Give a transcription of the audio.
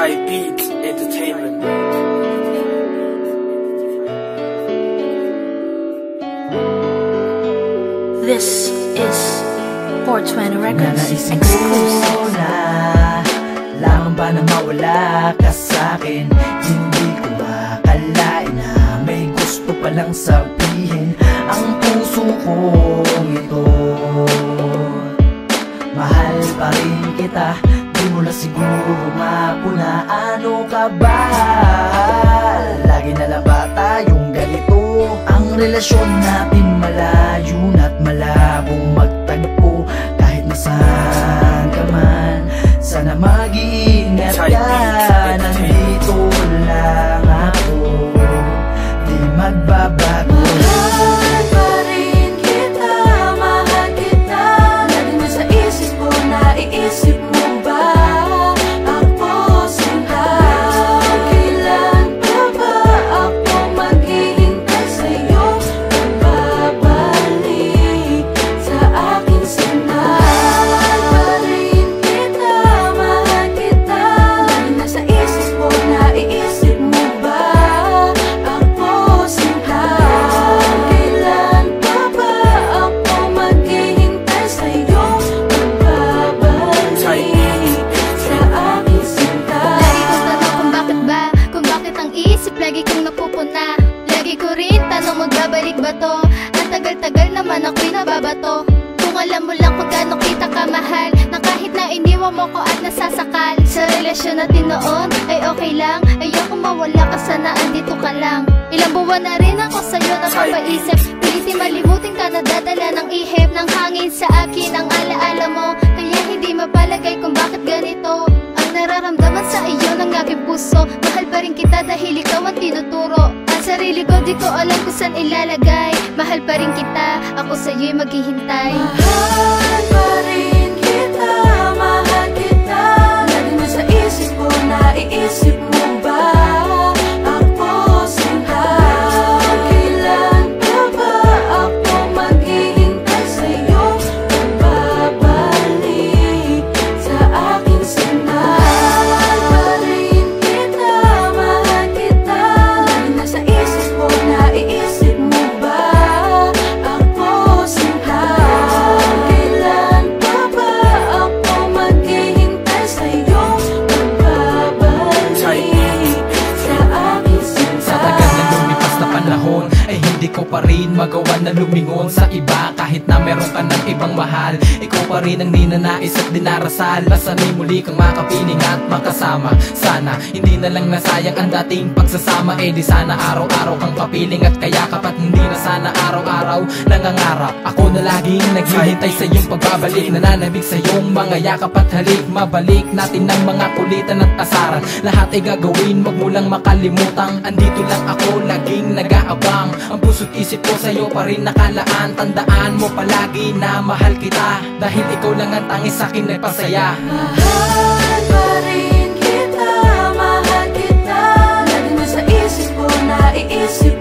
Thai Beat Entertainment. This is 420 Records Naisip exclusive. ko na lamang ba na mawala ka sa'kin? Hindi ko akalain na may gusto palang sabihin ang puso kong ito. Mahal pa rin kita, di mo na siguro mapuna. Ano ka ba? Lagi na lang ba tayong ganito? Ang relasyon natin malayo na't malabong magtagpo. Kahit nasaan ka man, sana mag-iingat ka. Nandito lang ako, di magbabago. Mahal pa rin kita, mahal kita. Lagi na sa isip ko, naiisip mo ba ako sinta? Kailan pa ba ako maghihintay sa'yo? Magbabalik sa aking sinta. Mahal pa rin kita, mahal kita. Lagi na sa isip ko, naiisip mo ba ako sinta? Kailan pa ba ako maghihintay sa'yo? Magbabalik sa aking sinta. Lagi kong tanong kung bakit ba, kung bakit ang isip lagi kong napupuna. Lagi ko rin tanong magbabalik ba to? Ang tagal-tagal naman ako'y nababato. Kung alam mo lang kung gaano kita kamahal, na kahit na iniwan mo ko at nasasakal. Sa relasyon natin noon ay okay lang, ayoko mawala ka, sana andito ka lang. Ilang buwan na rin ako sa'yo napapaisip, pilitin malimutin ka, nadadala ng ihip ng hangin sa akin ang alaala mo. Kaya hindi mapalagay kung bakit ganito ang nararamdaman sa iyo ng aking puso. Mahal pa rin kita dahil ikaw ang tinuturo. Ang sarili ko di ko alam kung saan ilalagay. Mahal pa rin kita, ako sa'yo'y maghihintay. Mahal pa rin kita, mahal kita. Lagi na sa isip ko, naiisip mo ba ako sinta? Kailan pa ba ako maghihintay sa'yo? Magbabalik sa aking sinta. Mahal pa rin kita, mahal kita. Lagi na sa isip ko, naiisip mo ba ako sinta? Kailan pa ba ako maghihintay sa'yo? Magbabalik sa aking sinta. Sa tagal na lumipas na panahon ay hindi ko pa rin magawa na lumingon sa iba. Kahit na meron ka ng ibang mahal, ikaw pa rin ang ninanais at dinarasal. Nasanay muli kang makapiling at makasama. Sana hindi na lang nasayang ang dating pagsasama. Eh di sana araw-araw kang kapiling at kayakap. At hindi na sana araw-araw nangangarap. Ako na laging naghihintay sa iyong pagbabalik, nananabik sa iyong mga yakap at halik. Mabalik natin ang mga kulitan at asaran. Lahat ay gagawin, wag mo lang makalimutang andito lang ako, laging nag-aabang. Ang puso't isip ko sa'yo pa rin nakalaan. Tandaan mo palagi na mahal kita, dahil ikaw lang ang tanging sa'kin nagpasaya. Mahal pa rin kita, mahal kita. Lagi na sa isip ko, naiisip